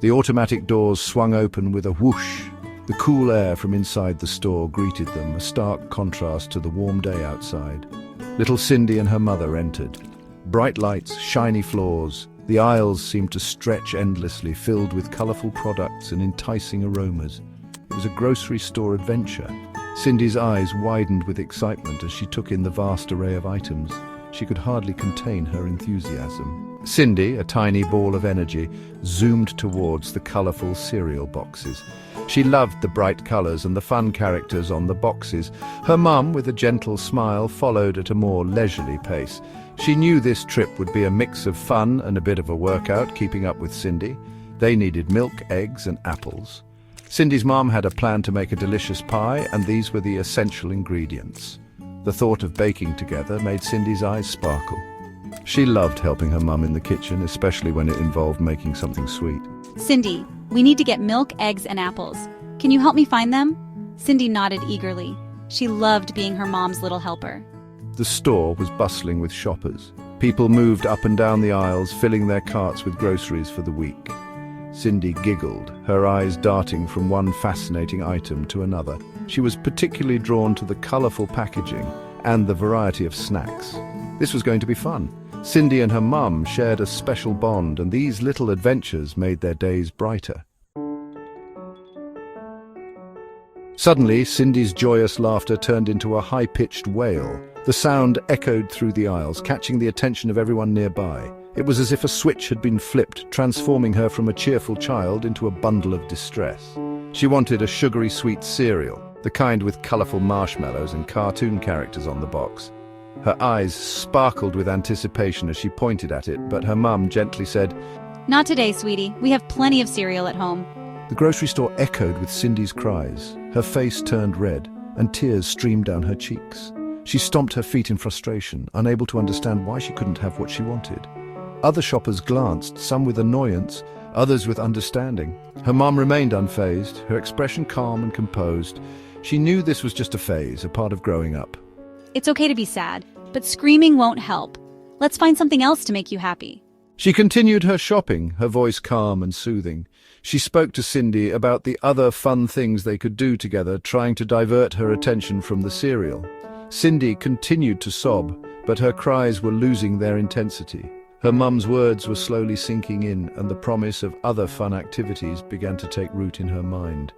The automatic doors swung open with a whoosh. The cool air from inside the store greeted them, a stark contrast to the warm day outside. Little Cindy and her mother entered. Bright lights, shiny floors. The aisles seemed to stretch endlessly, filled with colorful products and enticing aromas. It was a grocery store adventure. Cindy's eyes widened with excitement as she took in the vast array of items. She could hardly contain her enthusiasm. Cindy, a tiny ball of energy, zoomed towards the colorful cereal boxes. She loved the bright colors and the fun characters on the boxes. Her mum, with a gentle smile, followed at a more leisurely pace. She knew this trip would be a mix of fun and a bit of a workout, keeping up with Cindy. They needed milk, eggs, and apples. Cindy's mom had a plan to make a delicious pie, and these were the essential ingredients. The thought of baking together made Cindy's eyes sparkle. She loved helping her mum in the kitchen, especially when it involved making something sweet. Cindy, we need to get milk, eggs, and apples. Can you help me find them? Cindy nodded eagerly. She loved being her mom's little helper. The store was bustling with shoppers. People moved up and down the aisles, filling their carts with groceries for the week. Cindy giggled, her eyes darting from one fascinating item to another. She was particularly drawn to the colorful packaging and the variety of snacks. This was going to be fun. Cindy and her mum shared a special bond, and these little adventures made their days brighter. Suddenly, Cindy's joyous laughter turned into a high-pitched wail. The sound echoed through the aisles, catching the attention of everyone nearby. It was as if a switch had been flipped, transforming her from a cheerful child into a bundle of distress. She wanted a sugary sweet cereal, the kind with colorful marshmallows and cartoon characters on the box. Her eyes sparkled with anticipation as she pointed at it, but her mum gently said, "Not today, sweetie. We have plenty of cereal at home." The grocery store echoed with Cindy's cries. Her face turned red, and tears streamed down her cheeks. She stomped her feet in frustration, unable to understand why she couldn't have what she wanted. Other shoppers glanced, some with annoyance, others with understanding. Her mom remained unfazed, her expression calm and composed. She knew this was just a phase, a part of growing up. It's okay to be sad, but screaming won't help. Let's find something else to make you happy. She continued her shopping, her voice calm and soothing. She spoke to Cindy about the other fun things they could do together, trying to divert her attention from the cereal. Cindy continued to sob, but her cries were losing their intensity. Her mum's words were slowly sinking in, and the promise of other fun activities began to take root in her mind.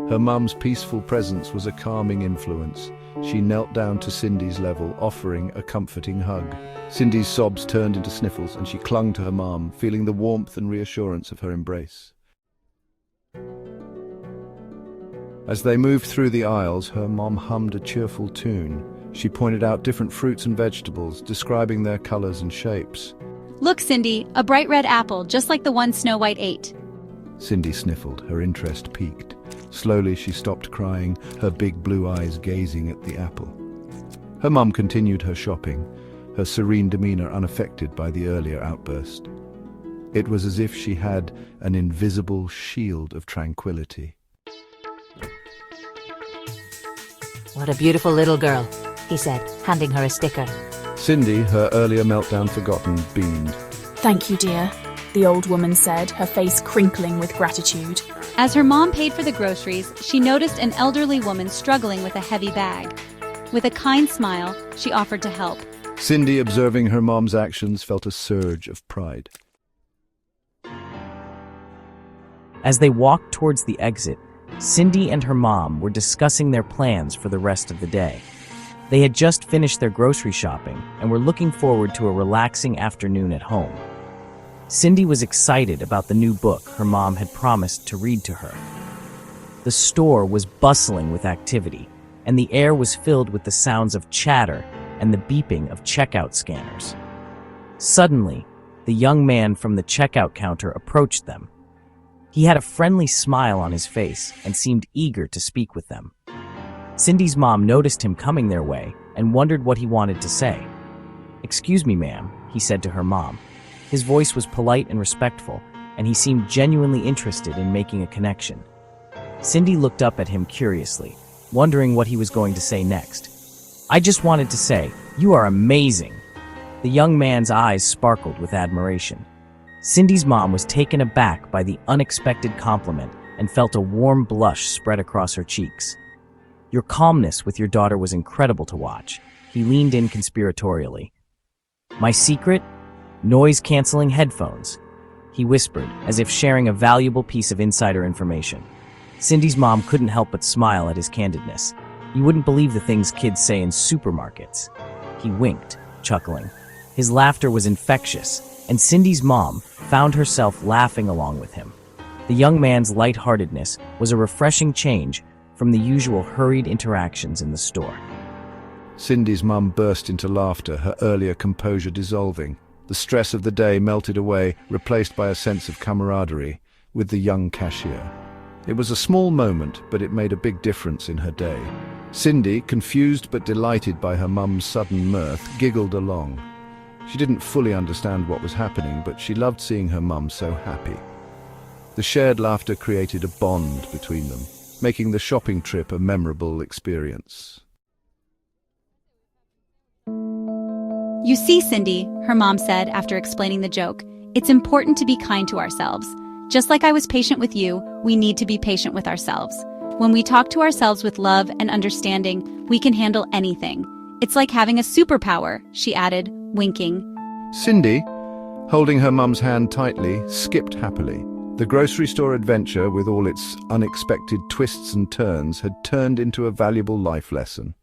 Her mum's peaceful presence was a calming influence. She knelt down to Cindy's level, offering a comforting hug. Cindy's sobs turned into sniffles, and she clung to her mum, feeling the warmth and reassurance of her embrace. As they moved through the aisles, her mom hummed a cheerful tune. She pointed out different fruits and vegetables, describing their colors and shapes. Look, Cindy, a bright red apple, just like the one Snow White ate. Cindy sniffled, her interest piqued. Slowly she stopped crying, her big blue eyes gazing at the apple. Her mum continued her shopping, her serene demeanor unaffected by the earlier outburst. It was as if she had an invisible shield of tranquility. "What a beautiful little girl," he said, handing her a sticker. Cindy, her earlier meltdown forgotten, beamed. "Thank you, dear," the old woman said, her face crinkling with gratitude. As her mom paid for the groceries, she noticed an elderly woman struggling with a heavy bag. With a kind smile, she offered to help. Cindy, observing her mom's actions, felt a surge of pride. As they walked towards the exit, Cindy and her mom were discussing their plans for the rest of the day. They had just finished their grocery shopping and were looking forward to a relaxing afternoon at home. Cindy was excited about the new book her mom had promised to read to her. The store was bustling with activity, and the air was filled with the sounds of chatter and the beeping of checkout scanners. Suddenly, the young man from the checkout counter approached them. He had a friendly smile on his face and seemed eager to speak with them. Cindy's mom noticed him coming their way and wondered what he wanted to say. "Excuse me, ma'am," he said to her mom. His voice was polite and respectful, and he seemed genuinely interested in making a connection. Cindy looked up at him curiously, wondering what he was going to say next. "I just wanted to say, you are amazing." The young man's eyes sparkled with admiration. Cindy's mom was taken aback by the unexpected compliment and felt a warm blush spread across her cheeks. "Your calmness with your daughter was incredible to watch." He leaned in conspiratorially. "My secret? Noise-canceling headphones," he whispered, as if sharing a valuable piece of insider information. Cindy's mom couldn't help but smile at his candidness. "You wouldn't believe the things kids say in supermarkets." He winked, chuckling. His laughter was infectious, and Cindy's mom found herself laughing along with him. The young man's lightheartedness was a refreshing change from the usual hurried interactions in the store. Cindy's mum burst into laughter, her earlier composure dissolving. The stress of the day melted away, replaced by a sense of camaraderie with the young cashier. It was a small moment, but it made a big difference in her day. Cindy, confused but delighted by her mum's sudden mirth, giggled along. She didn't fully understand what was happening, but she loved seeing her mum so happy. The shared laughter created a bond between them, making the shopping trip a memorable experience. You see, Cindy, her mom said after explaining the joke, it's important to be kind to ourselves. Just like I was patient with you, we need to be patient with ourselves. When we talk to ourselves with love and understanding, we can handle anything. It's like having a superpower, she added, winking. Cindy, holding her mum's hand tightly, skipped happily. The grocery store adventure, with all its unexpected twists and turns, had turned into a valuable life lesson.